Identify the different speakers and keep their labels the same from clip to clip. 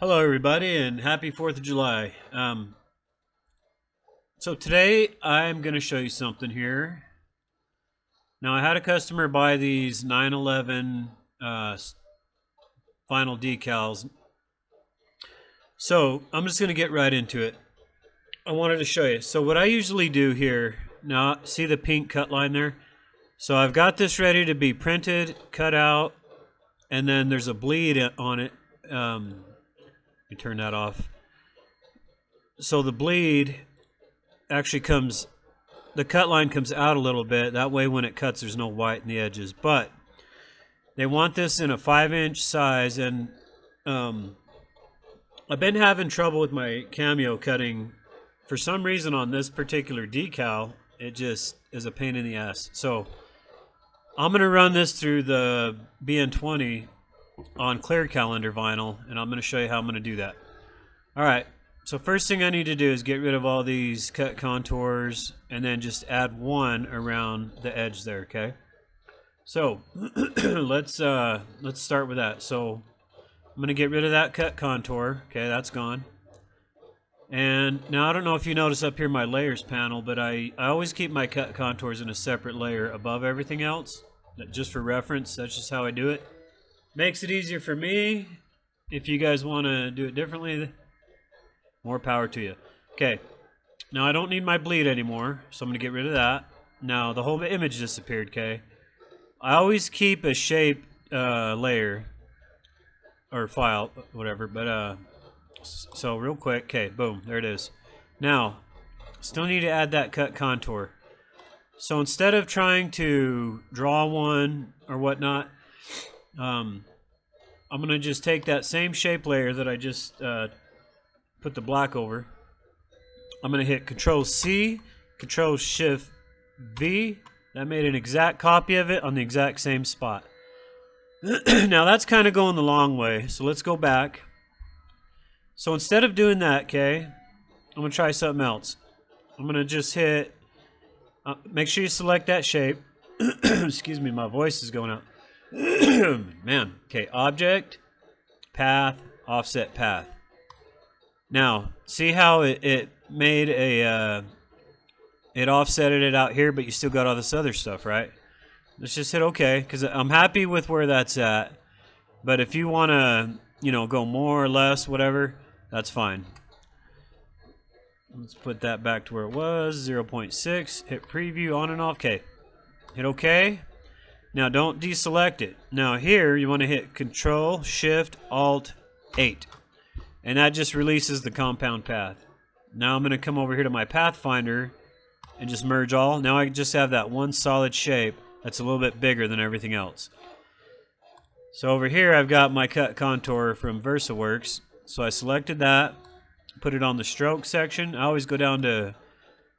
Speaker 1: Hello, everybody, and happy 4th of July. So today I'm going to show you something here. Now, I had a customer buy these 911 vinyl decals. So I'm just going to get right into it. I wanted to show you. So what I usually do here, now see the pink cut line there? So I've got this ready to be printed, cut out, and then there's a bleed on it. Let me turn that off. So the bleed actually the cut line comes out a little bit. That way when it cuts, there's no white in the edges. But they want this in a 5-inch size, and I've been having trouble with my cameo cutting. For some reason on this particular decal, it just is a pain in the ass. So I'm going to run this through the BN-20 on clear calendar vinyl, and I'm going to show you how I'm going to do that. Alright, so first thing I need to do is get rid of all these cut contours and then just add one around the edge there, okay? So let's start with that. So I'm going to get rid of that cut contour. Okay, that's gone. And now I don't know if you notice up here my layers panel, but I always keep my cut contours in a separate layer above everything else, just for reference. That's just how I do it. Makes it easier for me. If you guys want to do it differently, more power to you. Okay, now I don't need my bleed anymore, so I'm going to get rid of that. Now the whole image disappeared, okay? I always keep a shape layer or file, whatever, but so real quick, okay, boom, there it is. Now, still need to add that cut contour. So instead of trying to draw one or whatnot, I'm going to just take that same shape layer that I just put the black over. I'm going to hit Control-C, Control-Shift-V. That made an exact copy of it on the exact same spot. Now that's kind of going the long way, so let's go back. So instead of doing that, okay, I'm going to try something else. I'm going to just hit, make sure you select that shape. Excuse me, my voice is going out. Man, okay, Object, Path, Offset Path. Now, see how it made a, it offsetted it out here, but you still got all this other stuff, right? Let's just hit OK, because I'm happy with where that's at. But if you want to, you know, go more or less, whatever, that's fine. Let's put that back to where it was, 0.6. Hit Preview, on and off. Okay. Hit OK. Now don't deselect it. Now here you want to hit Control, Shift, Alt, 8. And that just releases the compound path. Now I'm going to come over here to my Pathfinder and just merge all. Now I just have that one solid shape that's a little bit bigger than everything else. So over here I've got my cut contour from VersaWorks. So I selected that, put it on the stroke section. I always go down to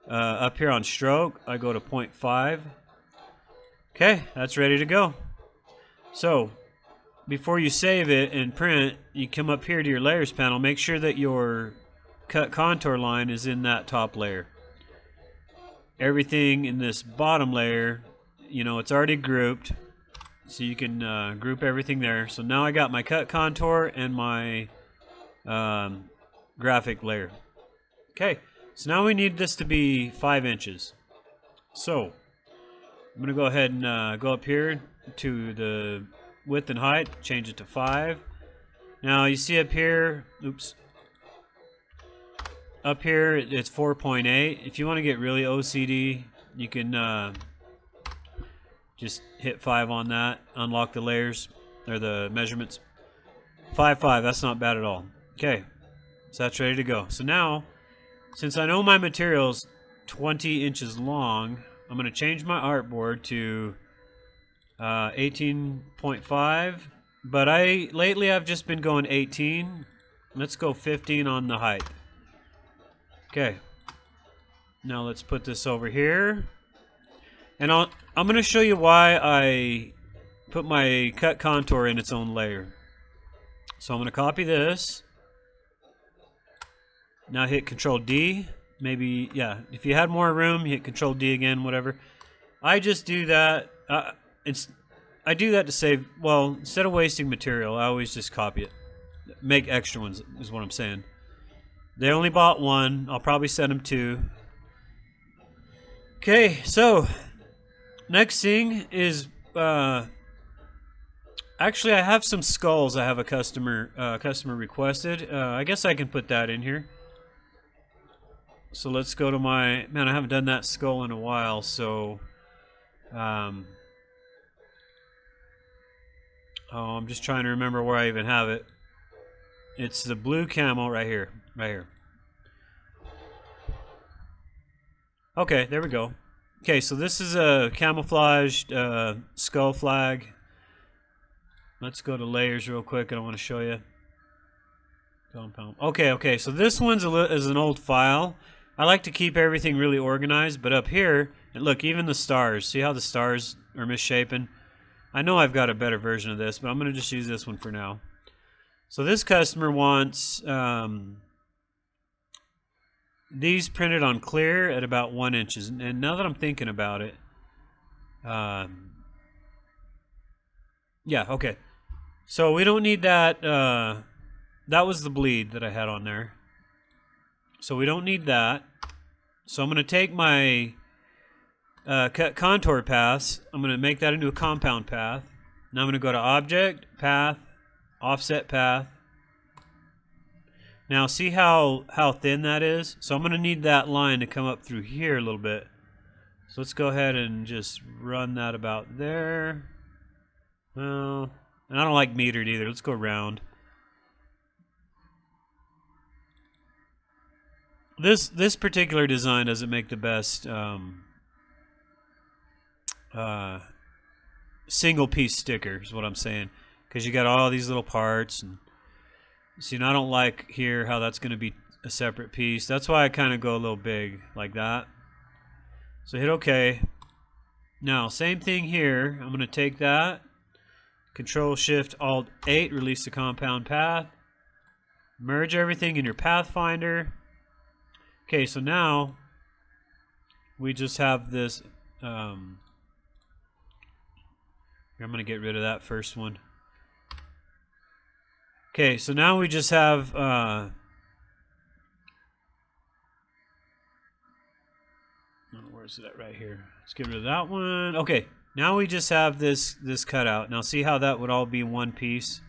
Speaker 1: up here on stroke. I go to 0.5. Okay, that's ready to go. So before you save it and print, you come up here to your layers panel. Make sure that your cut contour line is in that top layer. Everything in this bottom layer, you know, it's already grouped, so you can group everything there. So now I got my cut contour and my graphic layer. Okay, so now we need this to be 5 inches. So I'm going to go ahead and go up here to the width and height, change it to 5. Now you see up here, oops, up here it's 4.8. If you want to get really OCD, you can just hit 5 on that, unlock the layers or the measurements. 5.5, that's not bad at all. Okay, so that's ready to go. So now, since I know my material's 20 inches long, I'm going to change my artboard to 18.5, but lately I've just been going 18. Let's go 15 on the height. Okay, now let's put this over here, and I'm going to show you why I put my cut contour in its own layer. So I'm going to copy this. Now hit Control D. Maybe, yeah, if you had more room, hit Control D again, whatever. I just do that. I do that to save, well, instead of wasting material, I always just copy it. make extra ones is what I'm saying. They only bought one. I'll probably send them two. Okay, so next thing is actually I have some skulls. I have a customer requested. I guess I can put that in here. So let's go to my man. I haven't done that skull in a while, so oh, I'm just trying to remember where I even have it. It's the blue camo right here, right here. Okay, there we go. Okay, so this is a camouflaged skull flag. Let's go to layers real quick. I don't want to show you. Compound. Okay. So this one's is an old file. I like to keep everything really organized, but up here, and look, even the stars. See how the stars are misshapen? I know I've got a better version of this, but I'm going to just use this one for now. So this customer wants these printed on clear at about 1 inch. And now that I'm thinking about it, yeah, okay. So we don't need that. That was the bleed that I had on there. So we don't need that. So I'm going to take my contour paths. I'm going to make that into a compound path. Now I'm going to go to Object, Path, Offset Path. Now see how thin that is? So I'm going to need that line to come up through here a little bit. So let's go ahead and just run that about there. Well, and I don't like metered either. Let's go round. This particular design doesn't make the best single piece sticker is what I'm saying, because you got all these little parts, and see, and I don't like here how that's going to be a separate piece. That's why I kind of go a little big like that. So hit OK. Now same thing here. I'm going to take that, Control Shift Alt 8, release the compound path, merge everything in your Pathfinder. Okay, so now we just have this. I'm going to get rid of that first one. Okay, so now we just have where's it at? Right here. Let's get rid of that one. Okay, now we just have this cutout. Now see how that would all be one piece?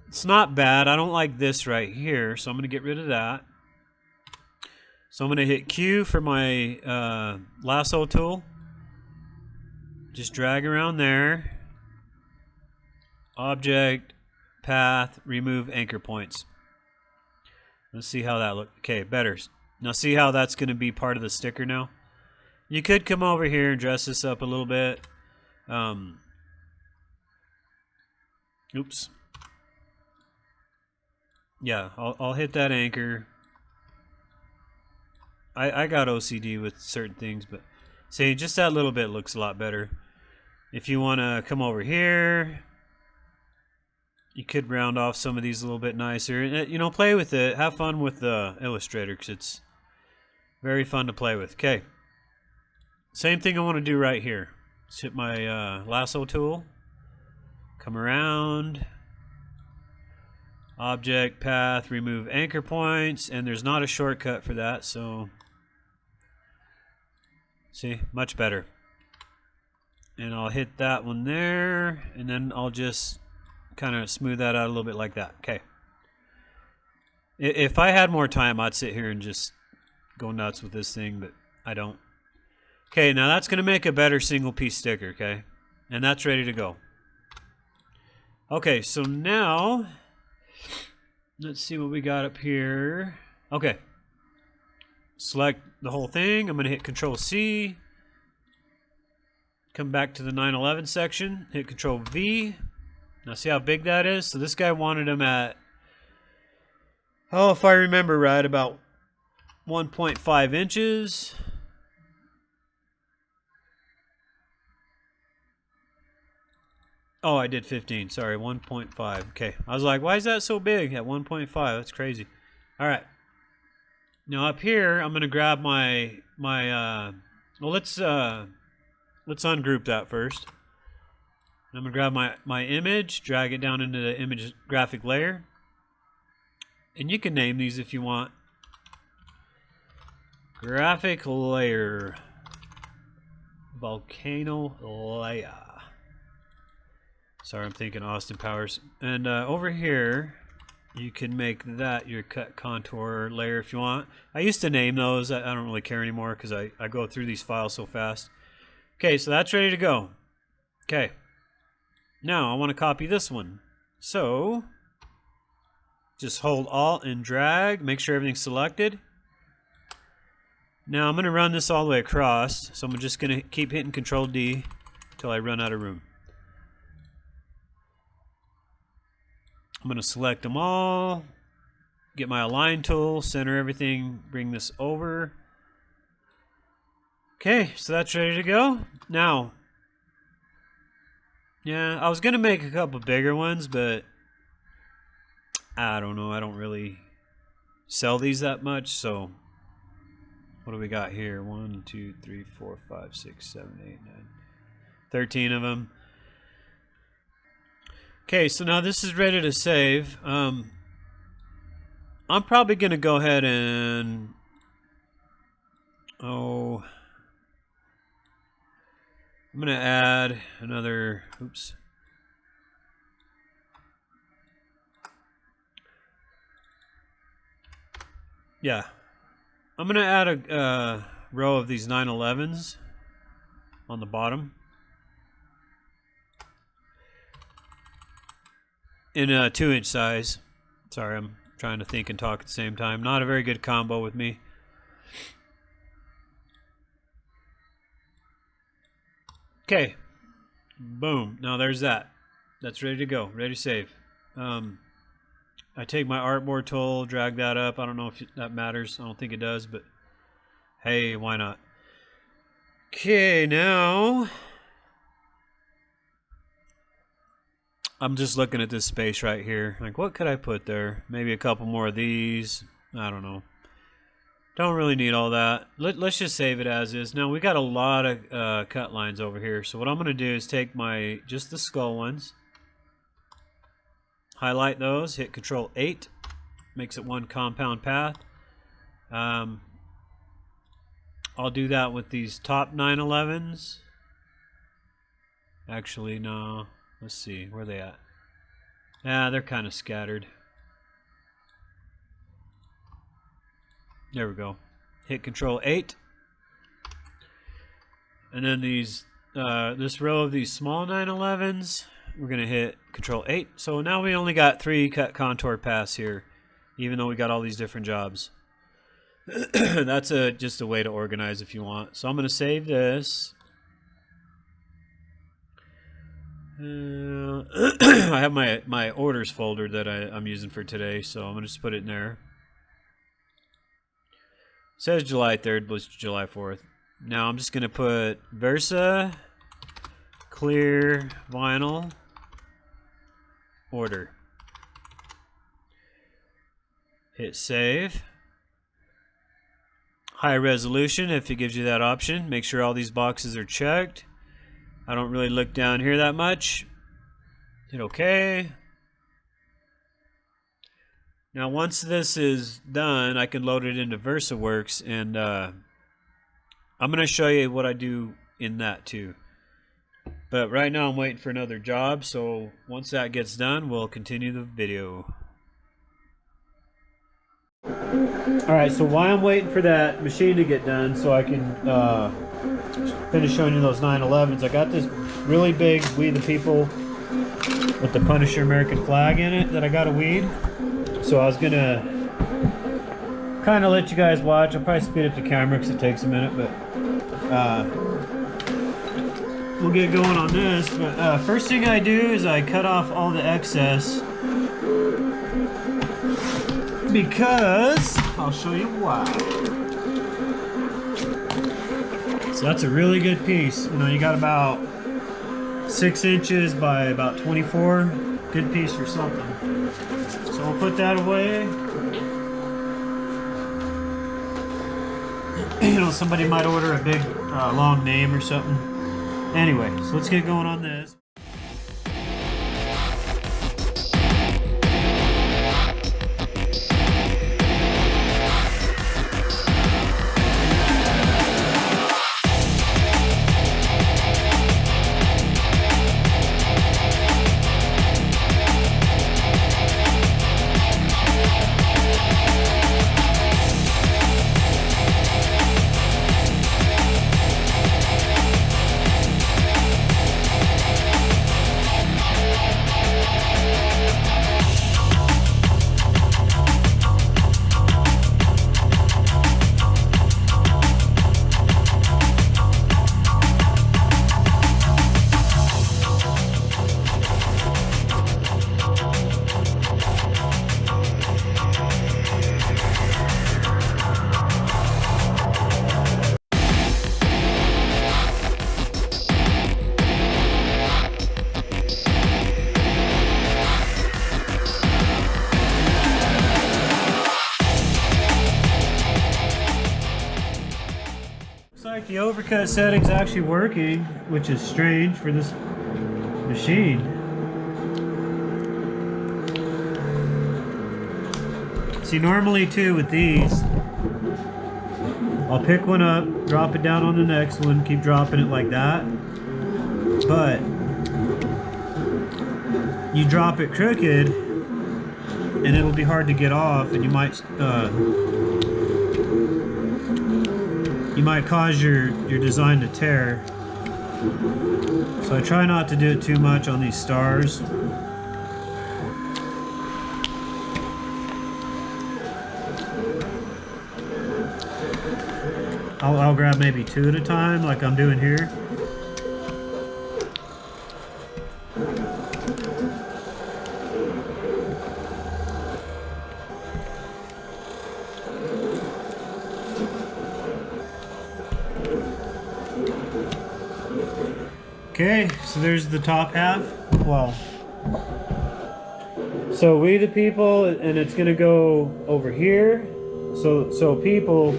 Speaker 1: It's not bad. I don't like this right here, so I'm going to get rid of that. So I'm going to hit Q for my lasso tool. Just drag around there. Object, path, remove anchor points. Let's see how that looks. Okay, better. Now see how that's going to be part of the sticker now? You could come over here and dress this up a little bit. Oops. Yeah, I'll hit that anchor. I got OCD with certain things, but see, just that little bit looks a lot better. If you want to come over here, you could round off some of these a little bit nicer. You know, play with it. Have fun with the Illustrator, because it's very fun to play with. Okay. Same thing I want to do right here. Let's hit my lasso tool. Come around. Object, path, remove anchor points. And there's not a shortcut for that, so... See, much better. And I'll hit that one there, and then I'll just kind of smooth that out a little bit like that. Okay. If I had more time, I'd sit here and just go nuts with this thing, but I don't. Okay, now that's going to make a better single piece sticker, okay? And that's ready to go. Okay, so now, let's see what we got up here. Okay. Select the whole thing. I'm going to hit Control C. Come back to the 911 section. Hit Control V. Now see how big that is? So this guy wanted them at, oh, if I remember right, about 1.5 inches. Oh, I did 15. Sorry, 1.5. Okay. I was like, why is that so big at 1.5? That's crazy. All right. Now up here, I'm going to grab my well, let's ungroup that first. I'm going to grab my image, drag it down into the image graphic layer. And you can name these if you want. Graphic layer. Volcano layer. Sorry, I'm thinking Austin Powers. And over here, you can make that your cut contour layer if you want. I used to name those. I don't really care anymore because I go through these files so fast. Okay, so that's ready to go. Okay. Now I want to copy this one. So just hold Alt and drag. Make sure everything's selected. Now I'm going to run this all the way across. So I'm just going to keep hitting Control D until I run out of room. I'm going to select them all, get my align tool, center everything, bring this over. Okay, so that's ready to go. Now, yeah, I was going to make a couple bigger ones, but I don't know. I don't really sell these that much, so what do we got here? 1, 2, 3, 4, 5, 6, 7, 8, 9, 13 of them. Okay, so now this is ready to save. I'm probably going to go ahead and I'm going to add another, oops. Yeah, I'm going to add a row of these 911s on the bottom. In a 2-inch size. Sorry, I'm trying to think and talk at the same time. Not a very good combo with me. Okay. Boom. Now there's that. That's ready to go. Ready to save. I take my artboard tool, drag that up. I don't know if that matters. I don't think it does, but hey, why not? Okay, now I'm just looking at this space right here. Like, what could I put there? Maybe a couple more of these. I don't know. Don't really need all that. Let's just save it as is. Now, we got a lot of cut lines over here. So what I'm going to do is take just the skull ones. Highlight those. Hit Control 8. Makes it one compound path. I'll do that with these top 911s. Actually, no. Let's see, where are they at? Yeah, they're kind of scattered. There we go. Hit Control 8. And then these, this row of these small 911s, we're going to hit Control 8. So now we only got 3 cut contour paths here, even though we got all these different jobs. That's just a way to organize if you want. So I'm going to save this. I have my orders folder that I'm using for today, so I'm going to just put it in there. It says July 3rd, but it's July 4th. Now I'm just going to put Versa Clear Vinyl Order. Hit Save. High resolution if it gives you that option. Make sure all these boxes are checked. I don't really look down here that much. Hit OK. Now once this is done, I can load it into VersaWorks, and I'm going to show you what I do in that too. But right now I'm waiting for another job, so once that gets done, we'll continue the video. Alright, so while I'm waiting for that machine to get done so I can finish showing you those 911s, I got this really big We the People with the Punisher American flag in it that I got to weed. So I was going to kind of let you guys watch. I'll probably speed up the camera because it takes a minute, but we'll get going on this. But first thing I do is I cut off all the excess, because I'll show you why. So that's a really good piece. You know, you got about 6 inches by about 24. Good piece for something. So I'll put that away. You know, somebody might order a big long name or something. Anyway, so let's get going on this. Like the overcut setting's actually working, which is strange for this machine. See, normally too with these, I'll pick one up, drop it down on the next one, keep dropping it like that. But you drop it crooked and it'll be hard to get off, and you might cause your design to tear. So I try not to do it too much on these stars. I'll grab maybe 2 at a time, like I'm doing here. Okay, so there's the top half. Well, so we the people, and it's gonna go over here. So people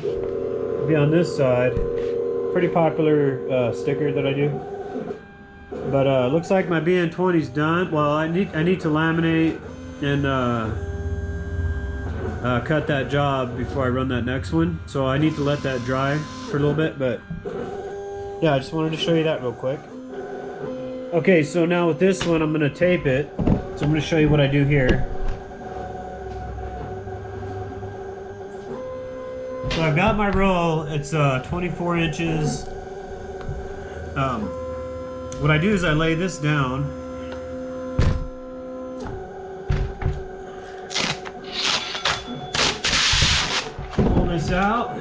Speaker 1: be on this side. Pretty popular sticker that I do. But looks like my BN-20's done. Well, I need to laminate and cut that job before I run that next one. So I need to let that dry for a little bit. But yeah, I just wanted to show you that real quick. Okay, so now with this one, I'm going to tape it. So I'm going to show you what I do here. So I've got my roll. It's 24 inches. What I do is I lay this down. Pull this out,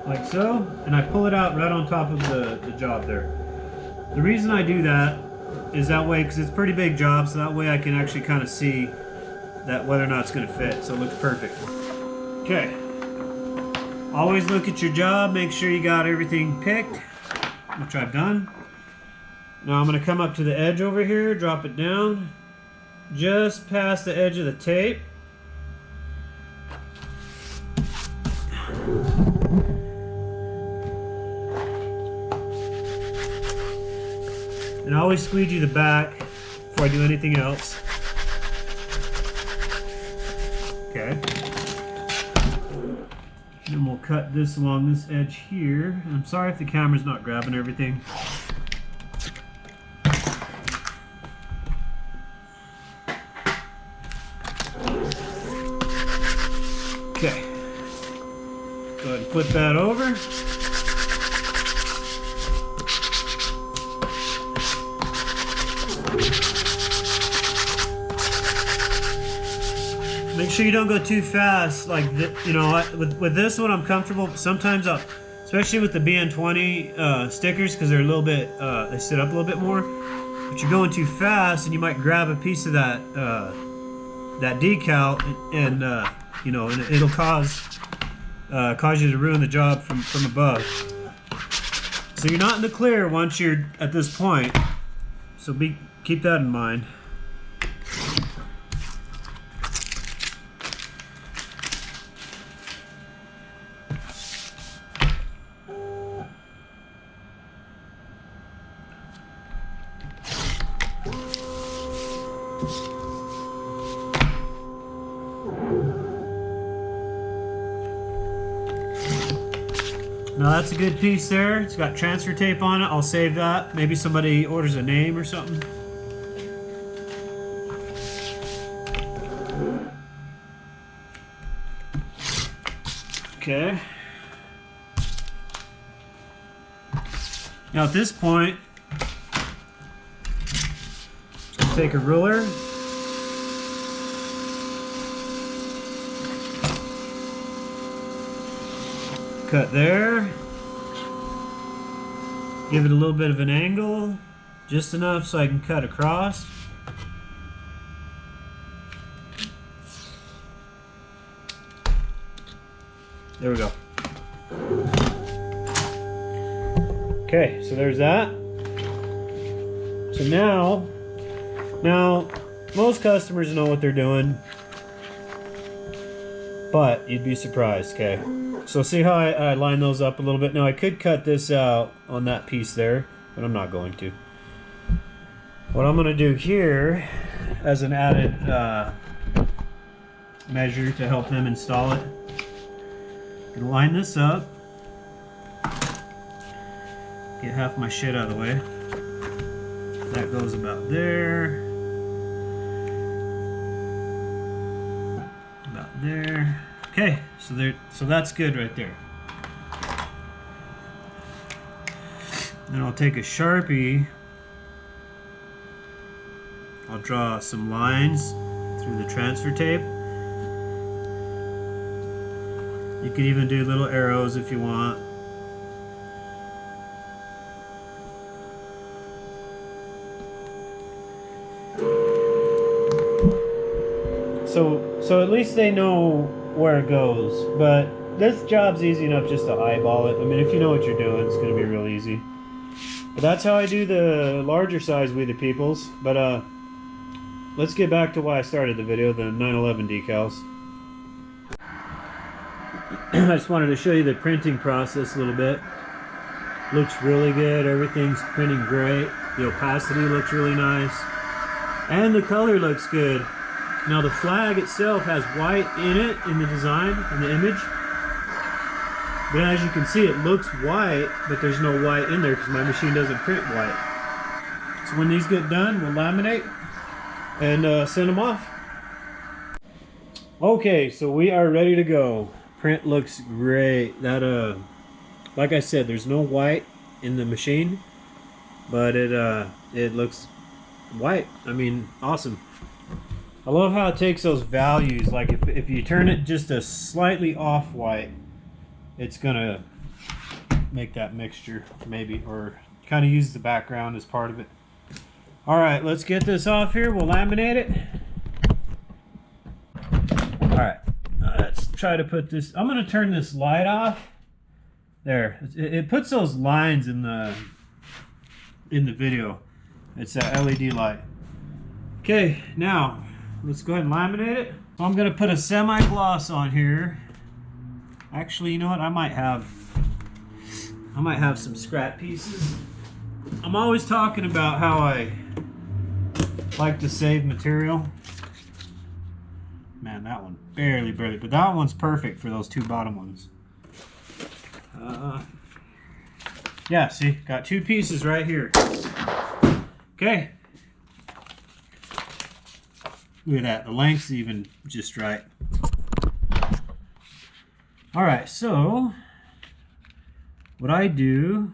Speaker 1: like so, and I pull it out right on top of the job there. The reason I do that is that way, because it's a pretty big job, so that way I can actually kind of see that whether or not it's going to fit, so it looks perfect. Okay. Always look at your job, make sure you got everything picked, which I've done. Now I'm going to come up to the edge over here, drop it down, just past the edge of the tape. And I always squeegee the back before I do anything else. Okay. Then we'll cut this along this edge here. I'm sorry if the camera's not grabbing everything. Okay. Go ahead and flip that over. Make sure you don't go too fast. Like, you know, with this one I'm comfortable. Sometimes especially with the BN-20 stickers, because they're a little bit, they sit up a little bit more. But you're going too fast, and you might grab a piece of that that decal, and you know, and it'll cause you to ruin the job from above. So you're not in the clear once you're at this point. So keep that in mind. Now that's a good piece there. It's got transfer tape on it. I'll save that. Maybe somebody orders a name or something. Okay. Now at this point, just take a ruler. Cut there. Give it a little bit of an angle, just enough so I can cut across. There we go. Okay, so there's that. So now most customers know what they're doing, but you'd be surprised, okay? So see how I line those up a little bit? Now I could cut this out on that piece there, but I'm not going to. What I'm going to do here, as an added measure to help them install it, I'm going to line this up, get half my shit out of the way. That goes about there, about there. Okay, so that's good right there. Then I'll take a Sharpie. I'll draw some lines through the transfer tape. You could even do little arrows if you want. So at least they know where it goes, but this job's easy enough just to eyeball it. I mean, if you know what you're doing, it's going to be real easy. But that's how I do the larger size We the Peoples. But let's get back to why I started the video, the 9/11 decals. I just wanted to show you the printing process a little bit. Looks really good. Everything's printing great. The opacity looks really nice. And the color looks good. Now the flag itself has white in it, in the design, in the image. But as you can see, it looks white, but there's no white in there because my machine doesn't print white. So when these get done, we'll laminate and send them off. Okay, so we are ready to go. Print looks great. That like I said, there's no white in the machine, but it looks white. I mean, awesome. I love how it takes those values. Like if you turn it just a slightly off white, it's gonna make that mixture maybe, or kind of use the background as part of it. All right, let's get this off here. We'll laminate it. All right, let's try to put this. I'm gonna turn this light off. There, it puts those lines in the video. It's that LED light. Okay, now let's go ahead and laminate it. I'm gonna put a semi-gloss on here. Actually, you know what? I might have some scrap pieces. I'm always talking about how I like to save material. Man, that one barely, but that one's perfect for those two bottom ones. Yeah, see, got two pieces right here. Okay. Look at that, the length's even just right. All right, so what I do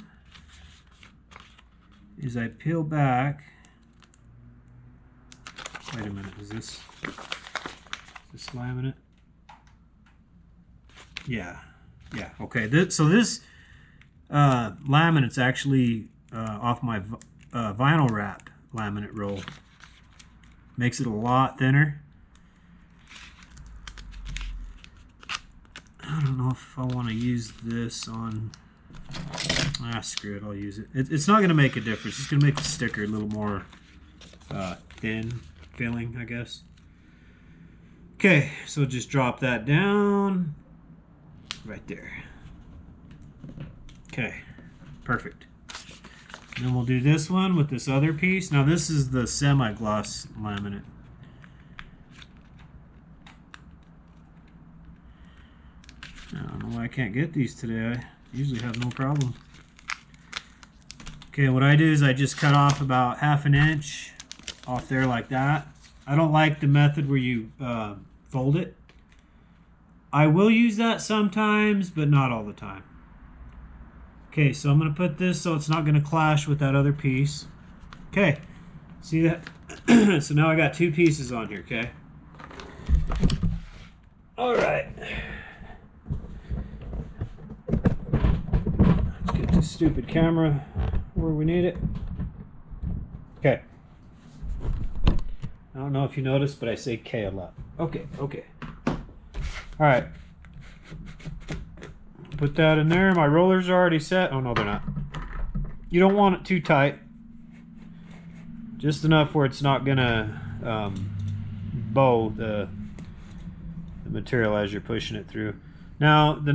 Speaker 1: is I peel back. Wait a minute, is this laminate? Yeah, okay. So this laminate's actually off my vinyl wrap laminate roll. Makes it a lot thinner. I don't know if I want to use this on... screw it, I'll use it. It's not going to make a difference. It's going to make the sticker a little more thin feeling, I guess. Okay, so just drop that down right there. Okay, perfect. And then we'll do this one with this other piece. Now this is the semi-gloss laminate. I don't know why I can't get these today. I usually have no problem. Okay, what I do is I just cut off about 1/2 inch off there like that. I don't like the method where you fold it. I will use that sometimes, but not all the time. Okay, so I'm going to put this so it's not going to clash with that other piece. Okay, see that? So now I got two pieces on here, okay? All right. Let's get this stupid camera where we need it. Okay. I don't know if you noticed, but I say K a lot. Okay. All right. Put that in there. My rollers are already set. Oh no, they're not. You don't want it too tight. Just enough where it's not gonna bow the material as you're pushing it through. Now the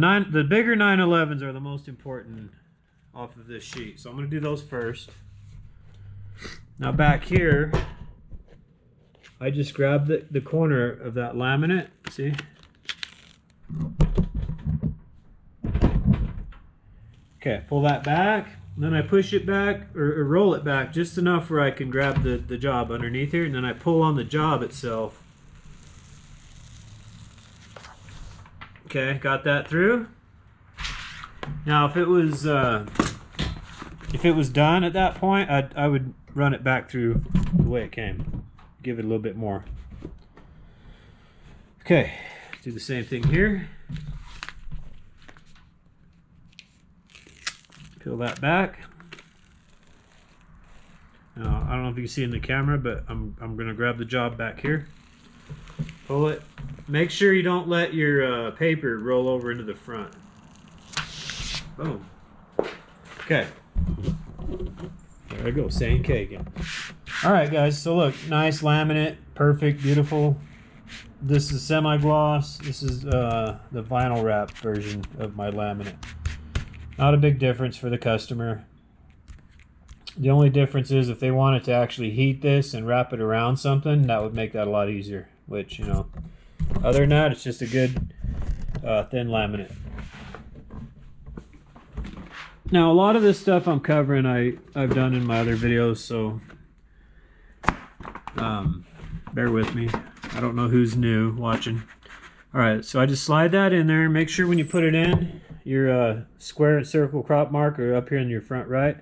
Speaker 1: bigger 911s are the most important off of this sheet, so I'm going to do those first. Now back here, I just grabbed the corner of that laminate, see? Okay, pull that back, and then I push it back, or roll it back just enough where I can grab the job underneath here, and then I pull on the job itself. Okay, got that through. Now if it was done at that point, I would run it back through the way it came. Give it a little bit more. Okay, do the same thing here. Peel that back. Now, I don't know if you can see in the camera, but I'm going to grab the job back here. Pull it. Make sure you don't let your paper roll over into the front. Boom. Okay. There I go, saying K again. Alright guys, so look, nice laminate, perfect, beautiful. This is semi-gloss. This is the vinyl wrap version of my laminate. Not a big difference for the customer. The only difference is if they wanted to actually heat this and wrap it around something, that would make that a lot easier. Which, you know, other than that, it's just a good thin laminate. Now, a lot of this stuff I'm covering, I've done in my other videos, so bear with me. I don't know who's new watching. Alright, so I just slide that in there. Make sure when you put it in, your square and circle crop mark are up here in your front right.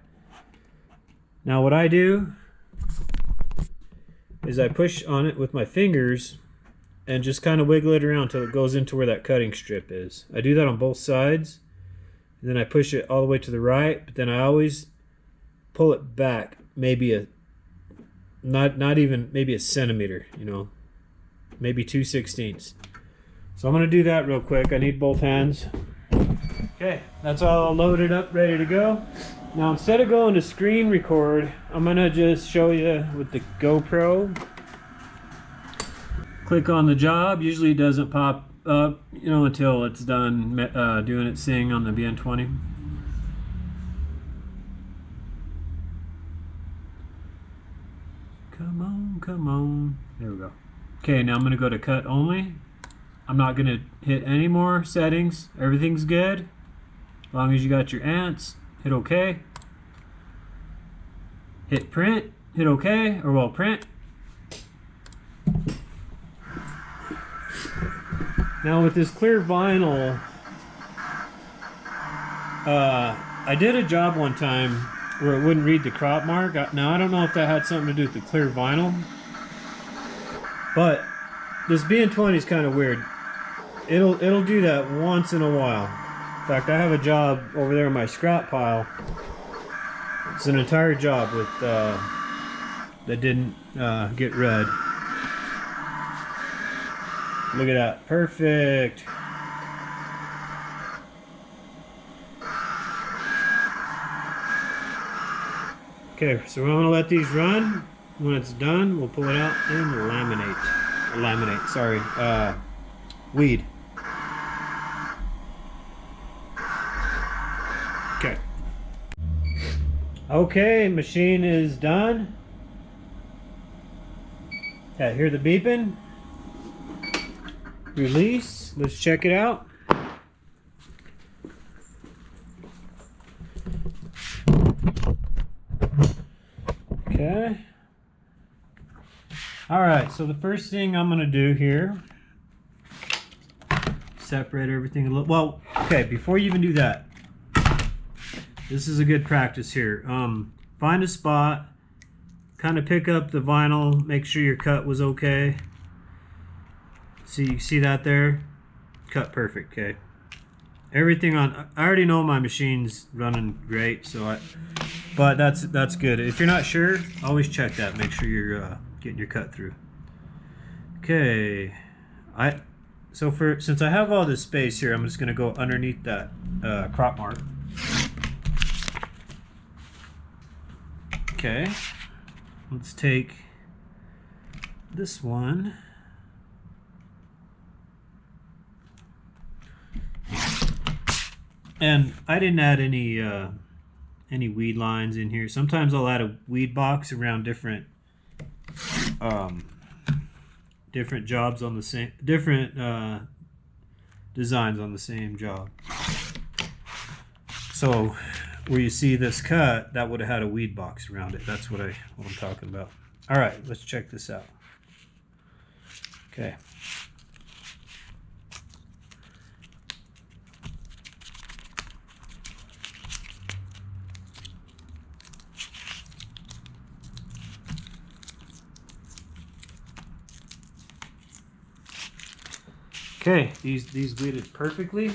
Speaker 1: Now what I do is I push on it with my fingers and just kind of wiggle it around until it goes into where that cutting strip is. I do that on both sides. And then I push it all the way to the right, but then I always pull it back maybe not even maybe a centimeter, you know, maybe 2/16. So I'm going to do that real quick. I need both hands. Okay, that's all loaded up, ready to go. Now instead of going to screen record, I'm going to just show you with the GoPro. Click on the job. Usually it doesn't pop up, you know, until it's done doing its thing on the BN-20. Come on, come on. There we go. Okay, now I'm going to go to cut only. I'm not going to hit any more settings. Everything's good. As long as you got your ants, hit OK. Hit print, hit OK, or well, print. Now with this clear vinyl, I did a job one time where it wouldn't read the crop mark. Now I don't know if that had something to do with the clear vinyl, but this BN-20 is kind of weird. It'll do that once in a while. In fact, I have a job over there in my scrap pile. It's an entire job with that didn't get read. Look at that, perfect. Okay, so we're gonna let these run. When it's done, we'll pull it out and laminate. Sorry, weed. Okay. Okay, machine is done. Okay, hear the beeping. Release. Let's check it out. Okay. Alright, so the first thing I'm going to do here, separate everything a little. Well, okay, before you even do that, this is a good practice here. Find a spot, kind of pick up the vinyl, make sure your cut was okay. See that there? Cut perfect, okay. Everything on, I already know my machine's running great, so but that's good. If you're not sure, always check that. Make sure you're getting your cut through. Okay, since I have all this space here, I'm just gonna go underneath that crop mark. Okay, let's take this one. And I didn't add any weed lines in here. Sometimes I'll add a weed box around different different jobs on the same, different designs on the same job. So where you see this cut, that would have had a weed box around it. That's what I'm talking about. All right, let's check this out. Okay. Okay, these weeded perfectly.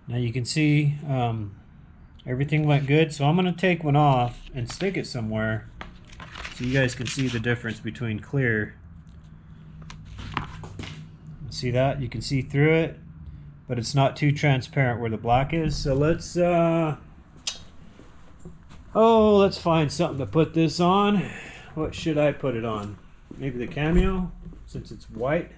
Speaker 1: Now you can see everything went good, so I'm going to take one off and stick it somewhere so you guys can see the difference between clear. See that? You can see through it, but it's not too transparent where the black is. So let's let's find something to put this on. What should I put it on? Maybe the cameo, since it's white.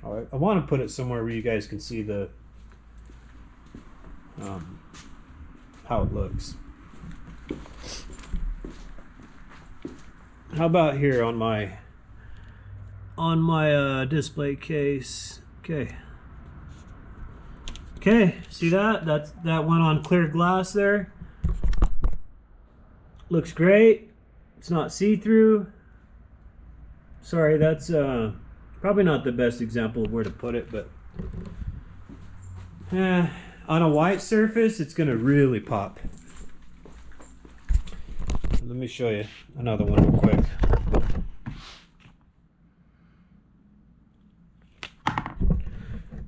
Speaker 1: I want to put it somewhere where you guys can see the how it looks. How about here on my display case? Okay. Okay, see that? That went on clear glass there. Looks great. It's not see-through. Sorry, that's probably not the best example of where to put it, but on a white surface, it's gonna really pop. Let me show you another one real quick.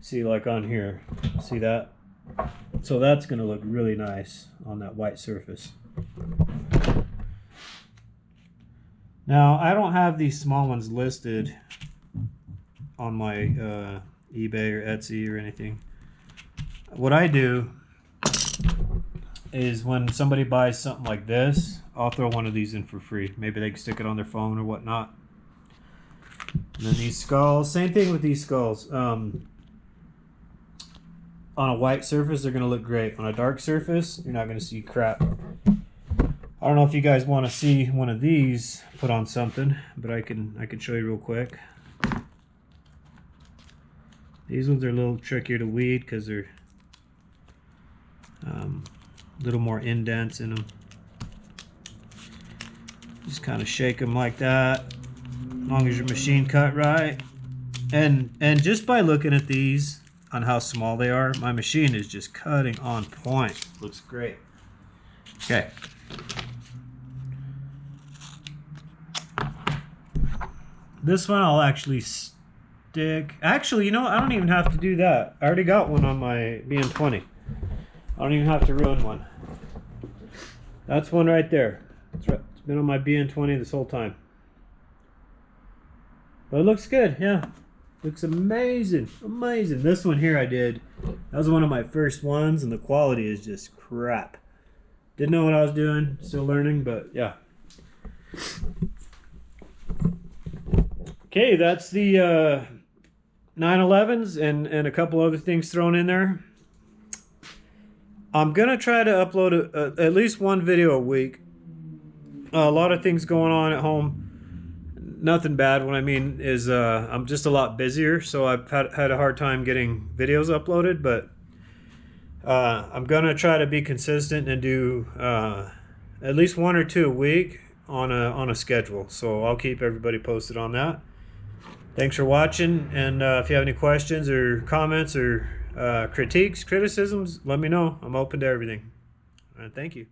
Speaker 1: See, like on here, see that? So that's gonna look really nice on that white surface. Now, I don't have these small ones listed on my eBay or Etsy or anything. What I do is when somebody buys something like this, I'll throw one of these in for free. Maybe they can stick it on their phone or whatnot. And then these skulls, same thing with these skulls. On a white surface, they're going to look great. On a dark surface, you're not going to see crap. I don't know if you guys want to see one of these put on something, but I can show you real quick. These ones are a little trickier to weed because they're a little more indents in them. Just kind of shake them like that, as long as your machine cut right. And just by looking at these on how small they are, my machine is just cutting on point. Looks great. Okay. This one I'll actually stick. Actually, you know, I don't even have to do that. I already got one on my BN-20. I don't even have to ruin one. That's one right there. It's been on my BN-20 this whole time. But it looks good, yeah. Looks amazing, amazing. This one here I did. That was one of my first ones, and the quality is just crap. Didn't know what I was doing. Still learning, but yeah. Okay, that's the 911s and a couple other things thrown in there. I'm gonna try to upload at least one video a week. A lot of things going on at home. Nothing bad. What I mean is I'm just a lot busier, so I've had a hard time getting videos uploaded, but I'm gonna try to be consistent and do at least one or two a week on a schedule. So I'll keep everybody posted on that. Thanks for watching, and if you have any questions or comments or critiques, criticisms, let me know. I'm open to everything. Thank you.